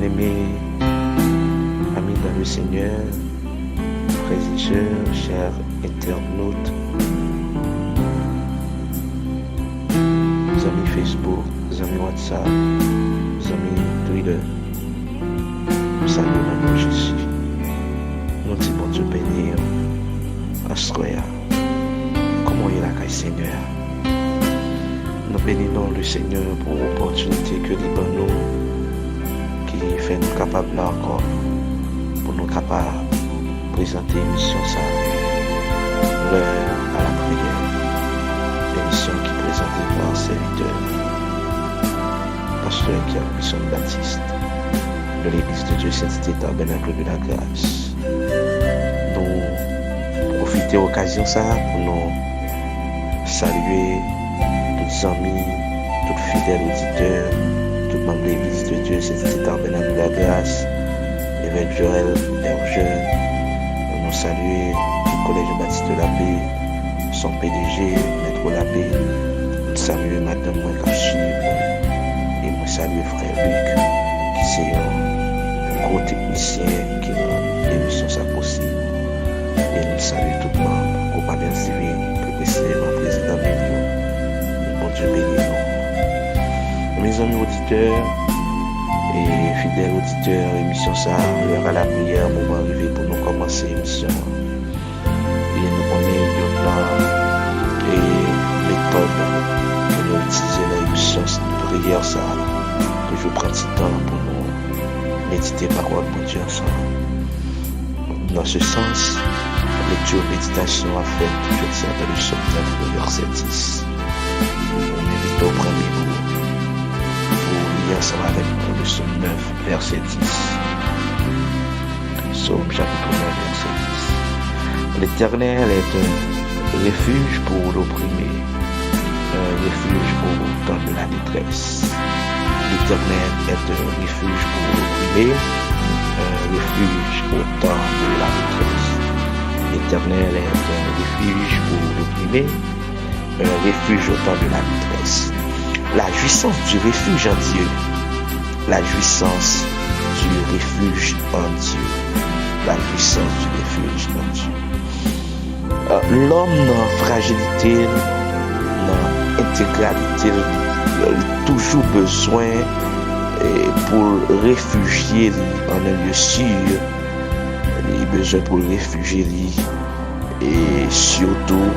Bien-aimés, amis dans le Seigneur, frères et sœurs, chers internautes, amis Facebook, amis WhatsApp, amis Twitter, salut dans nom Jésus. Nous disons bon Dieu bénir, Astroya. Comment il a Seigneur? Nous bénissons le Seigneur pour l'opportunité que nous donne qui fait nous capables là encore pour nous capables de présenter l'émission ça, l'heure à la prière, l'émission qui est présentée par serviteur, pasteur Pierre Baptiste de l'Église de Dieu Saint-Cité Tabernacle de la Grâce. Nous profitons de l'occasion ça pour nous saluer tous amis, tous fidèles auditeurs, tous membres de l'Église de Dieu Saint-Cité Tabernacle de la Grâce, évêque Joël Hergeur. Nous saluer le Collège Baptiste de la Paix, son PDG, Maître la Paix. Nous saluer Madame Mouekachi et nous saluer Frère Luc, qui c'est un gros technicien qui rend l'émission ça possible. Et nous saluer tout le monde, compagnie civile, plus précisément président Mélio. Bon Dieu béni nous. Mes amis auditeurs et fidèles auditeurs, émission ça, l'heure à la prière, moment arrivé pour nous commencer l'émission. Et nous connaissons et méthode que nous utilisons dans l'émission de prière ça, toujours prendre du temps pour nous méditer parole pour Dieu ensemble. Dans ce sens, lecture méditation a fait, je tiens dans le psaume 9, verset 10. On invite au premier mot pour lire ensemble avec nous le psaume 9, verset 10. Psaume chapitre 9, verset 10. L'Éternel est un refuge pour l'opprimé, un refuge au temps de la détresse. L'Éternel est un refuge pour l'opprimé, un refuge au temps de la détresse. L'Éternel est un refuge pour l'opprimé, un refuge au temps de la détresse. La jouissance du refuge en Dieu. La jouissance du refuge en Dieu. La jouissance du refuge en Dieu. L'homme dans fragilité, dans intégralité, a toujours besoin pour réfugier en un lieu sûr. Il a besoin pour réfugier et surtout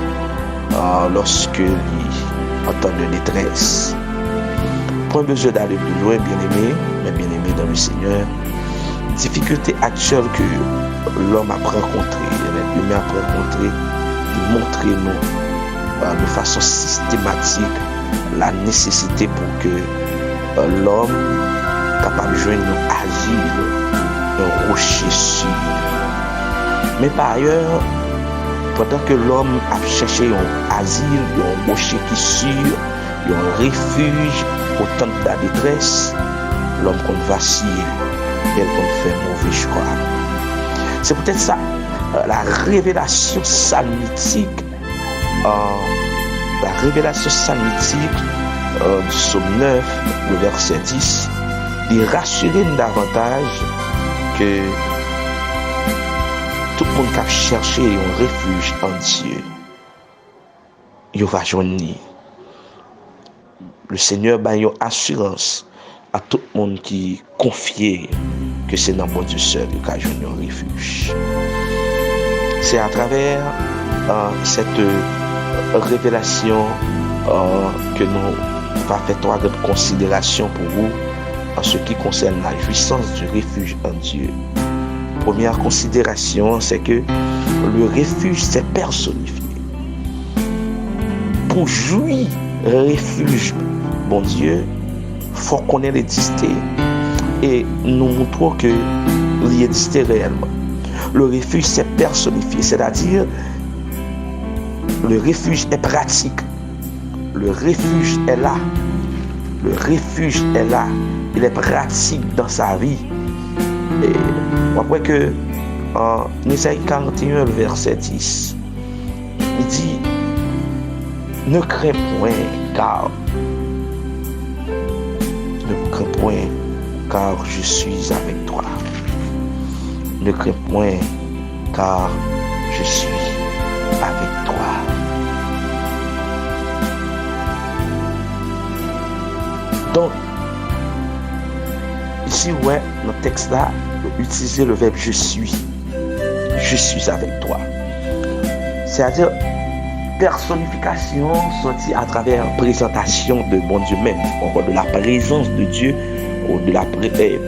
lorsque il entend de détresse. Pas besoin d'aller plus loin, bien-aimé, mais bien-aimé dans le Seigneur. Difficulté actuelle que l'homme a rencontrée, l'humain a rencontrée, il montre nous de façon systématique la nécessité pour que l'homme capable de joindre un asile, un rocher sûr. Mais par ailleurs, pendant que l'homme a cherché un asile, un rocher qui est sûr, un refuge au temps de la détresse, l'homme qu'on vacille, et qu'on fait mauvais choix. C'est peut-être ça, la révélation psalmitique, du psaume 9, le verset 10, il rassure davantage que tout le monde qui a cherché un refuge en Dieu, il va joindre. Le Seigneur a une assurance à tout le monde qui confie que c'est dans mon Dieu seul qu'il a joindre un refuge. C'est à travers cette révélation que nous va faire trois grandes considérations pour vous en ce qui concerne la jouissance du refuge en Dieu. Première considération, c'est que le refuge s'est personnifié. Pour jouir refuge, bon Dieu, il faut qu'on ait existé et nous montrons que il existe réellement. Le refuge s'est personnifié, c'est-à-dire le refuge est pratique. Le refuge est là. Le refuge est là. Il est pratique dans sa vie. Et après que en Isaïe 41, le verset 10, il dit: ne crains point, car ne crains point, car je suis avec toi. Ne crains point, car je suis avec toi. Donc, ici, ouais, dans le texte là, utiliser le verbe je suis. Je suis avec toi. C'est-à-dire, personnification sortie à travers présentation de mon Dieu même, encore de la présence de Dieu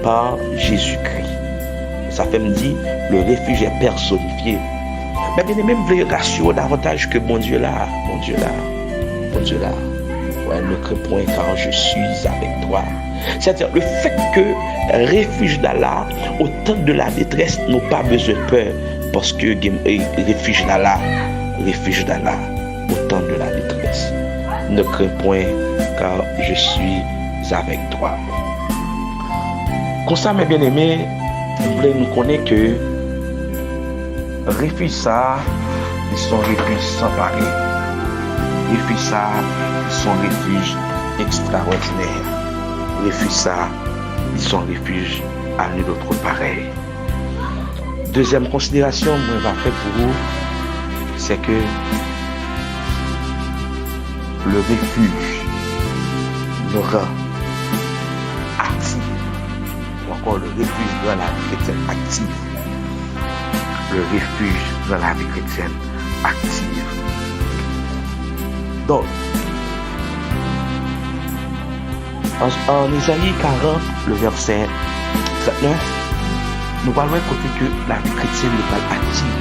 par Jésus-Christ. Ça fait me dire, le refuge est personnifié. Mais bien même vous rassurer davantage que mon Dieu là. Ouais, ne crains point car je suis avec toi. C'est-à-dire le fait que refuge d'Allah, au temps de la détresse, n'a pas besoin de peur. Parce que refuge d'Allah, au temps de la détresse. Ne crains point car je suis avec toi. Comme ça, mes bien-aimés, vous voulez nous connaître que refuge ça, ils sont refuges sans pareil. Refuge ça, ils sont refuges extraordinaires. Refuge ça, ils sont refuges à nul autre pareil. Deuxième considération, moi, je vais faire pour vous, c'est que le refuge nous rend actifs. Ou encore le refuge dans la vie chrétienne active. Le refuge dans la vie chrétienne active. Donc, en Isaïe 40, le verset 39, nous parlons côté que la vie chrétienne n'est pas active.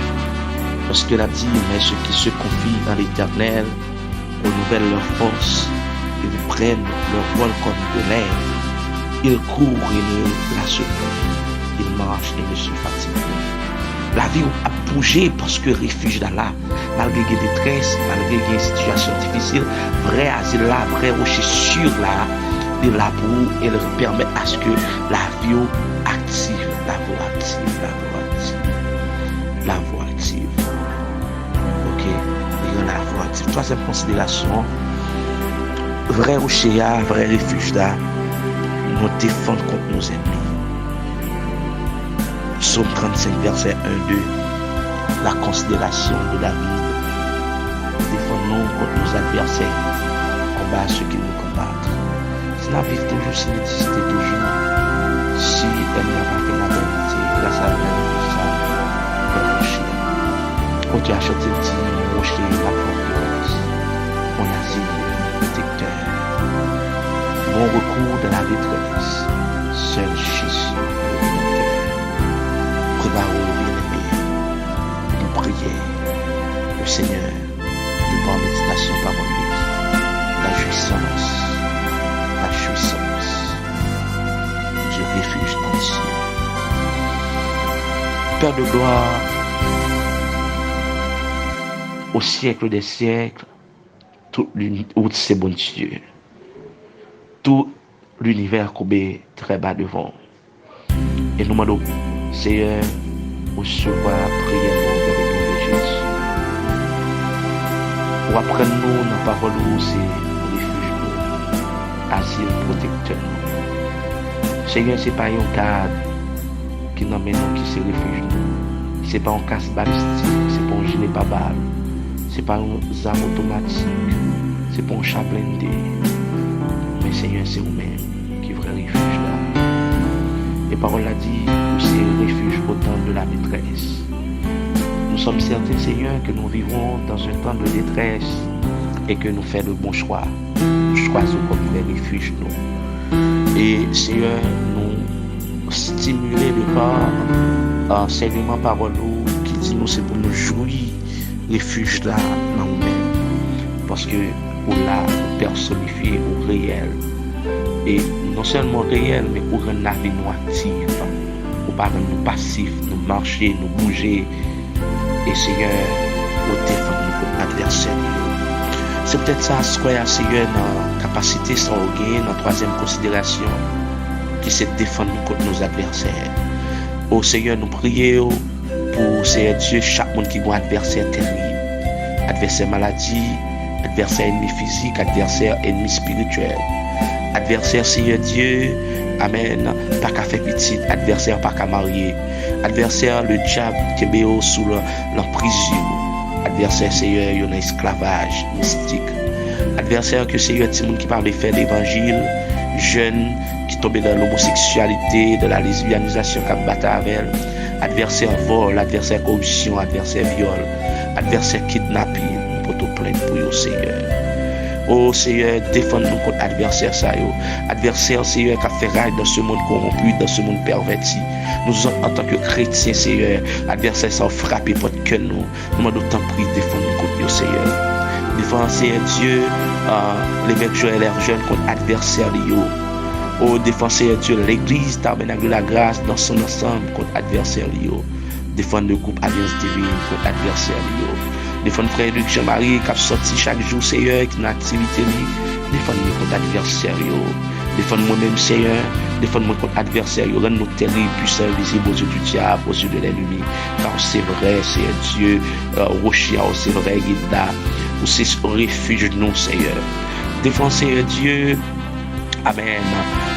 Parce que la dit, mais ceux qui se confient en l'Éternel renouvellent leur force, ils prennent leur vol comme de l'air, ils courent et ne lassent pas, ils marchent et ne se fatiguent pas. La vie a bougé parce que refuge d'Allah, malgré les détresses, malgré les situations difficiles, vrai asile là, vrai rocher sûr là, de la boue, elle permet à ce que la vie active, la voie active. Ok, il y a la voie active. Troisième considération, vrai rocher, vrai refuge là, nous défendre contre nos ennemis. Psaume 35, verset 1-2, la considération de David. Défendons contre nos adversaires, combat ceux qui nous combattent. Si la vie toujours, si l'existe toujours, si elle n'a pas fait la vérité, grâce à elle, ça, le rocher. Quand tu as chanté le petit rocher, la forteresse, mon asile, protecteur, mon recours de la détresse, seul Jésus, le Rédempteur. Préparons, bien-aimés, nous prier le Seigneur, de par méditation par mon vie, la jouissance du refuge dans les cieux. Père de gloire, au siècle des siècles, tout c'est bon Dieu. Tout l'univers coupé très bas devant. Et nous demandons, Seigneur, recevoir prière dans le nom de Jésus. Pour apprendre nous dans la parole, c'est refuge, asile protecteur. Seigneur, ce n'est pas un cadre qui nous amène qui se refuge. Ce n'est pas un casse balistique, ce n'est pas un gilet babal, ce n'est pas un arme automatique, ce n'est pas un chat blindé. Mais Seigneur, c'est vous-même qui est vrai refuge là. Et parole a dit, c'est refuge au temps de la détresse. Nous sommes certains, Seigneur, que nous vivons dans un temps de détresse et que nous faisons le bon choix. Nous choisissons comme vrai refuge nous. Et Seigneur, nous stimuler le corps enseignement parole qui dit nous c'est pour nous jouir refuge là dans nous-mêmes. Parce que pour là, personnifier au réel. Et non seulement réel, mais pour rendre la vie nous active. Pour pas rendre nous passifs, nous marcher, nous bouger. Et Seigneur, pour défendre nos adversaires. C'est peut-être ça, Seigneur, dans la capacité sans gain, dans la troisième considération, qui c'est de défendre contre nos adversaires. Oh Seigneur, nous prions pour Seigneur Dieu, chaque monde qui a un adversaire terrible, adversaire maladie, adversaire ennemi physique, adversaire ennemi spirituel, adversaire Seigneur Dieu Amen. Pas qu'à faire petite, adversaire pas qu'à marier. Adversaire, le diable qui est sous l'emprise. Adversaire, Seigneur, il y a un esclavage mystique. Adversaire que Seigneur, c'est monde qui parle de faire l'évangile, jeune qui tombe dans l'homosexualité, de la lesbianisation, qui battu avec elle. Adversaire vol, adversaire corruption, adversaire viol, adversaire kidnapping, pour tout plaindre pour vous, Seigneur. Oh Seigneur, défends-nous contre adversaire ça yo. Adversaire Seigneur qui a fait rage dans ce monde corrompu, dans ce monde perverti. Nous en tant que chrétiens Seigneur, adversaire ça a frappé votre cœur nous. Nous demandons tant pris défends-nous contre vous Seigneur. Défends Seigneur Dieu, l'évêque Joël R. Jeune contre adversaire yo. Oh défends Seigneur Dieu, l'église Tabernacle de la Grâce dans son ensemble contre adversaire yo. Défends le groupe Alliance Divine contre adversaire yo. Défendre frère Luc Jean-Marie qui a sorti chaque jour Seigneur qui n'a activité lui. Défendre-nous contre adversaire yo. Défendre moi-même Seigneur. Défendre-moi contre adversaire yo. Rends-nous terribles, puissants, visibles aux yeux du diable, aux yeux de l'ennemi. Car c'est vrai, Seigneur Dieu, rocher, c'est vrai, Guida. Ou c'est refuge de nous Seigneur. Défendre Seigneur Dieu. Amen.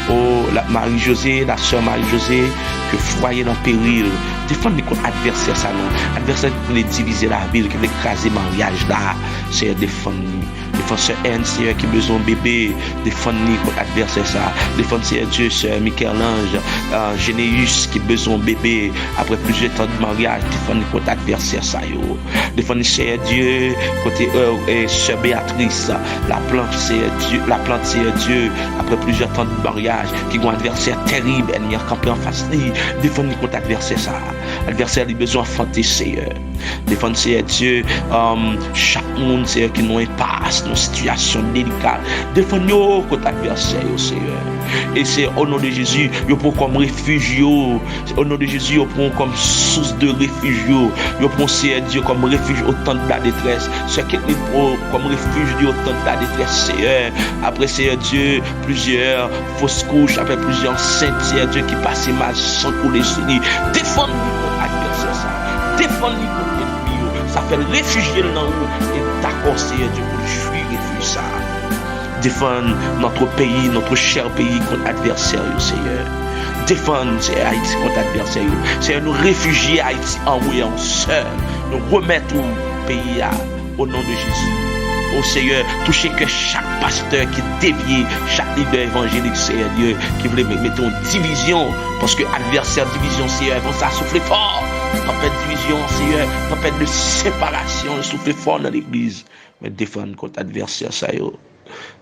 Oh, Marie-Josée, la sœur Marie-Josée, que foyer dans péril. Défendre contre adversaire ça non. Adversaire qui voulait diviser la ville, qui voulait écraser le mariage là. C'est défendre. Défendre sœur Anne, Seigneur, qui a besoin de bébé. Défendre contre adversaire ça. Défendre Seigneur Dieu, sœur Michel-Ange, Généus, qui a besoin de bébé. Après plusieurs temps de mariage, défendre contre adversaire ça yo. Défendre Seigneur Dieu, côté sœur Béatrice, la plante Seigneur Dieu, après plusieurs temps de mariage, qui ont un adversaire terrible, elle n'y a campé en face de lui. Défendre contre adversaire ça. Adversaire a besoin de fonder Seigneur. Défendre Seigneur Dieu, chaque monde Seigneur qui nous impasse, nos situations délicates. Défendre contre adversaire Seigneur. Et c'est au nom de Jésus, nous prenons comme refuge. Au nom de Jésus, nous prenons comme source de refuge. Nous prenons Seigneur Dieu comme refuge au temps de la détresse. Ce qui est comme refuge au temps de la détresse Seigneur. Après Seigneur Dieu, plusieurs fausses couches, après plusieurs saints Seigneur Dieu qui passent mal sans couler sur lui. Défendre-nous contre adversaire ça. Défendre-nous contre l'ennemi. Ça fait réfugier dans nous. Et d'accord Seigneur Dieu pour jouir refuge ça. Défendre notre pays, notre cher pays contre adversaire, Seigneur. Défendre Haïti contre adversaire. Seigneur, nous réfugier Haïti envoyer en sœur. Nous remettre au pays au nom de Jésus. Oh Seigneur, touchez que chaque pasteur qui dévie, chaque leader évangélique, Seigneur Dieu, qui voulait mettre en division, parce que adversaire, division, Seigneur, vont ça souffler fort. Tempête division, Seigneur, tempête de séparation, souffler fort dans l'église. Mais défendre contre adversaire, ça y est.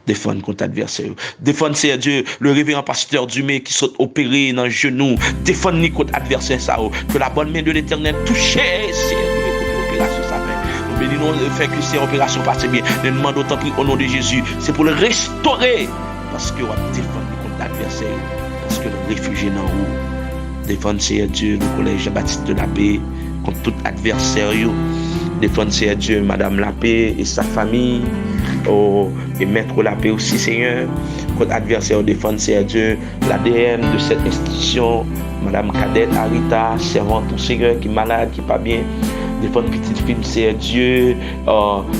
Défendre contre adversaire. Défendre, Seigneur Dieu, le révérend pasteur Dumé qui saute opéré dans le genou. Défendre contre adversaire, ça y est. Que la bonne main de l'Éternel touche, Seigneur Dieu, pour l'opération, ça fait. Nous bénissons le fait que ces opérations passent bien. Nous demandons autant pris au nom de Jésus. C'est pour le restaurer. Parce que on va défendre contre l'adversaire. Parce que le réfugié dans vous. Défendre, Seigneur Dieu, le collège Jean-Baptiste de la Paix contre tout adversaire. Défendre, Seigneur Dieu, Madame Lapé et sa famille. Oh, et Maître Lapé aussi, Seigneur. Contre adversaire, défendre, Seigneur Dieu, l'ADN de cette institution. Madame Cadette Arita, servante au Seigneur, qui est malade, qui n'est pas bien. Défendre petite fille, Seigneur Dieu,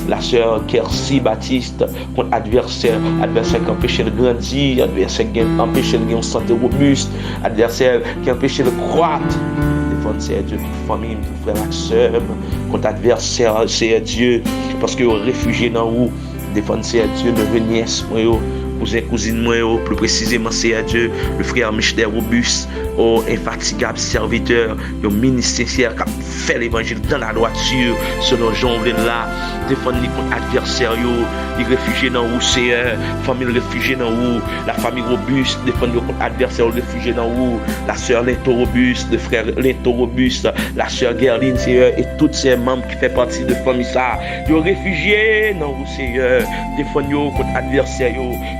la sœur Kersi Baptiste, contre adversaire qui empêche de grandir, adversaire qui empêche de gagner une santé robuste, adversaire qui empêche de croître. Défendre, Seigneur Dieu, toute famille, tout frère et sœur, contre adversaire, Seigneur Dieu, parce que vous réfugiez dans vous. Défendre, Seigneur Dieu, de nièces, cousin, cousine, plus précisément, Seigneur Dieu, le frère Michel Robuste, infatigable serviteur, le ministère qui a fait l'évangile dans la droiture, selon Jean là, défendre contre adversaire, les réfugiés dans vous, Seigneur, famille réfugiée dans vous, la famille robuste, défendre contre adversaire, réfugiés dans vous, la sœur Leto Robuste, le frère Leto Robuste, la sœur Gerline, Seigneur, et tous ces membres qui font partie de famille ça, les réfugiés dans vous, Seigneur, défendre contre adversaire,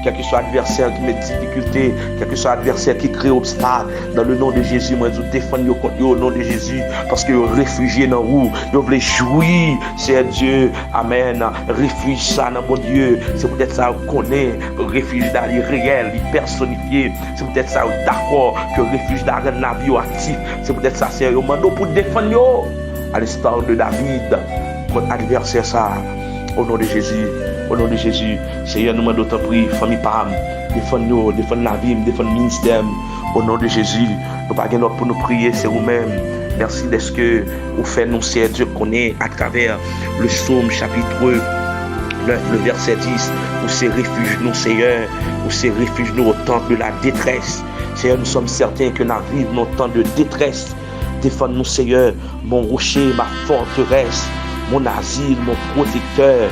quel que soit adversaire qui met difficulté, quel que soit adversaire qui crée obstacle, dans le nom de Jésus, moi je défends contre eux au nom de Jésus, parce que réfugiés dans vous, vous voulez jouir, c'est Dieu, amen, refuge ça dans mon Dieu, c'est peut-être ça qu'on connaît, refuge d'aller réel, personnifié, c'est peut-être ça d'accord, que refuge d'aller navire actif, c'est peut-être ça, c'est un mando pour défendre à l'instar de David, contre adversaire ça, au nom de Jésus. Au nom de Jésus, Seigneur, nous demandons d'autant pris, famille Pam, défendre la vie, défendre le ministère. Au nom de Jésus, nous pas gagner pour nous prier, c'est vous-même. Merci d'être que vous faites nous, c'est Dieu qu'on est à travers le psaume chapitre 9, le verset 10, où c'est refuge nous, Seigneur, où c'est refuge nous au temps de la détresse. Seigneur, nous sommes certains que nous vivons nos temps de détresse. Défends-nous, Seigneur, mon rocher, ma forteresse, mon asile, mon protecteur,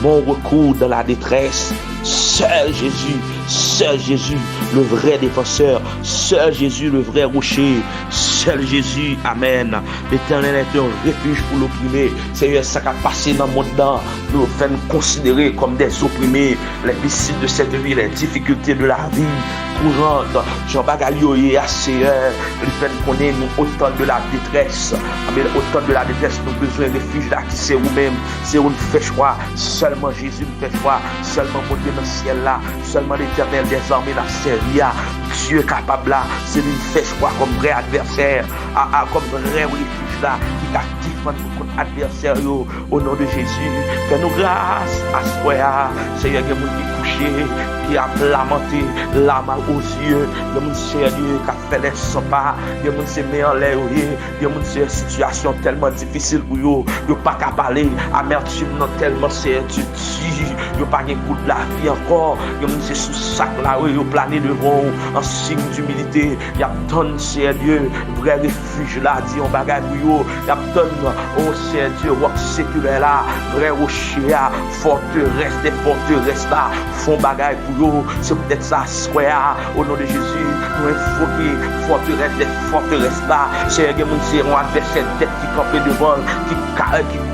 mon recours dans la détresse. Seul Jésus, le vrai défenseur, seul Jésus, le vrai rocher, seul Jésus, amen. L'Éternel est un refuge pour l'opprimé. Seigneur, ça qui a passé dans le monde, nous fait nous considérer comme des opprimés, les décisions de cette vie, les difficultés de la vie courante. Jean Bagalio et Seigneur, il fait nous connaître nous autant de la détresse. Amen, autant de la détresse, nous avons besoin de refuge là qui c'est vous-même, c'est où nous fait choix. Seulement Jésus nous fait choix, seulement mon Dieu dans le ciel là, seulement l'Éternel des armées la servia. Dieu capable là, c'est lui qui fait choix comme vrai adversaire, comme vrai refuge là, qui a défendu contre adversaire au nom de Jésus. Fais-nous grâce à ce soir, Seigneur, que nous qui couché, qui a lamenté, l'âme aux yeux, il y a mon sérieux qui a fait les sympas, il y a mon se met en l'air, il y a mon une situation tellement difficile pour eux, il n'y a pas qu'à parler, amertume non tellement c'est tu dis, il n'y a pas de coup de la vie encore, il y a mon sous sac là, il y a plané devant en signe d'humilité, il y a tant de sérieux, vrai refuge là, dit on bagaille pour eux, il y a tant de sérieux, rock séculaire là, vrai rocher là, forteresse, des forteresses là, font bagaille pour eux, c'est peut-être ça, au nom de Jésus, nous invoquer forteresse, des forteresses là, c'est un adversaire tête qui campait devant, qui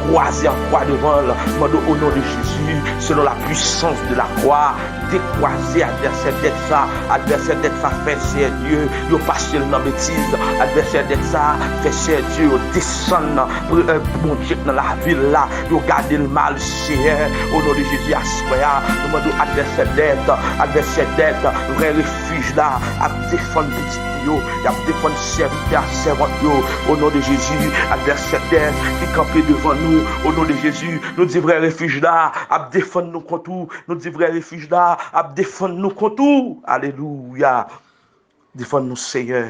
croisait en croix devant, au nom de Jésus, selon la puissance de la croix, décroiser adversaire d'être ça fait c'est Dieu, il passe dans la bêtise, adversaire d'être ça fait c'est Dieu, descend pour bon Dieu dans la ville là, il garde le mal, Seigneur, au nom de Jésus, nous demandons adversaire d'être, vrai refuge là, à défendre petit yo, y a défendre serviteur, servante yo, au nom de Jésus, adversaire qui campait devant nous, au nom de Jésus, nous disons vrai refuge là, à défendre nous contre tout, nous disons vrai refuge là, à défendre nous contre tout, alléluia, défendre nous Seigneur,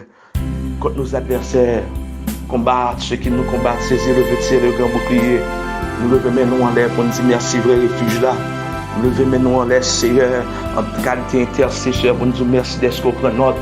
contre nos adversaires, combattre ceux qui nous combattent, saisir le petit le grand bouclier, nous levons nous en l'air pour nous dire merci vrai refuge là. Levez-nous en l'air, Seigneur, en qualité intercesseur, pour nous dire merci d'être qu'on prend note,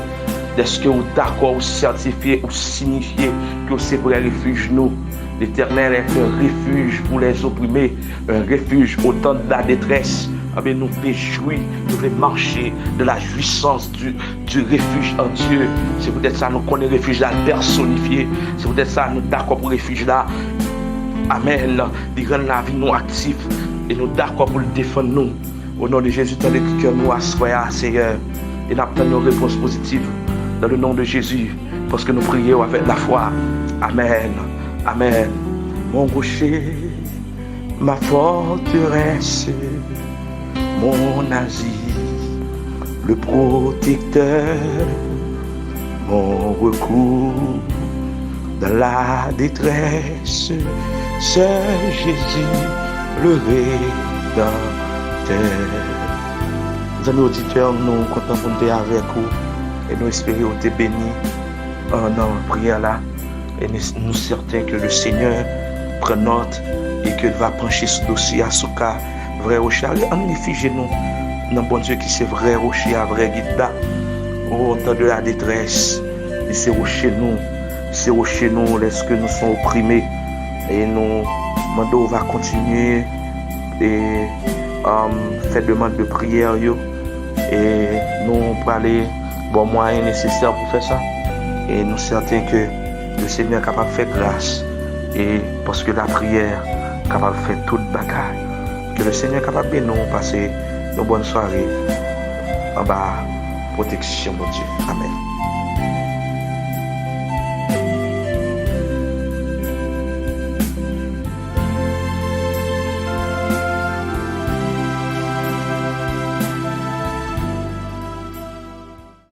d'être que vous d'accord, vous certifiez, vous signifiez que c'est vrai refuge nous. L'Éternel est un refuge pour les opprimés, un refuge au temps de la détresse. Mais nous réjouir, nous voulons marcher de la jouissance du refuge en Dieu. C'est peut-être ça nous connaît le refuge là personnifié. C'est peut-être ça nous d'accord pour le refuge là. Amen. Il rend la vie nous active. Et nous d'accord pour le défendre nous. Au nom de Jésus, dans le cœur nous assoyons, Seigneur. Et nous obtenons nos réponses positives. Dans le nom de Jésus. Parce que nous prions avec la foi. Amen. Amen. Mon rocher, ma forteresse, mon asile, le protecteur, mon recours dans la détresse, c'est Jésus. Le Rédempteur. Les amis auditeurs, nous comptons pour nous avec vous et nous espérons que vous êtes bénis en prière là. Et nous sommes certains que le Seigneur prend note et qu'il va pencher ce dossier à ce cas vrai rocher. On réfugie nous dans bon Dieu qui c'est vrai rocher, à vrai guide là. Au temps de la détresse, et c'est rocher nous, lorsque nous sommes opprimés et nous. Mando va continuer et faire demande de prière et nous parler bon moyen nécessaire pour faire ça et nous certains que le Seigneur est capable de faire grâce et parce que la prière est capable de faire toute bagaille que le Seigneur est capable de nous passer une bonne soirée en bas protection mon Dieu. Amen.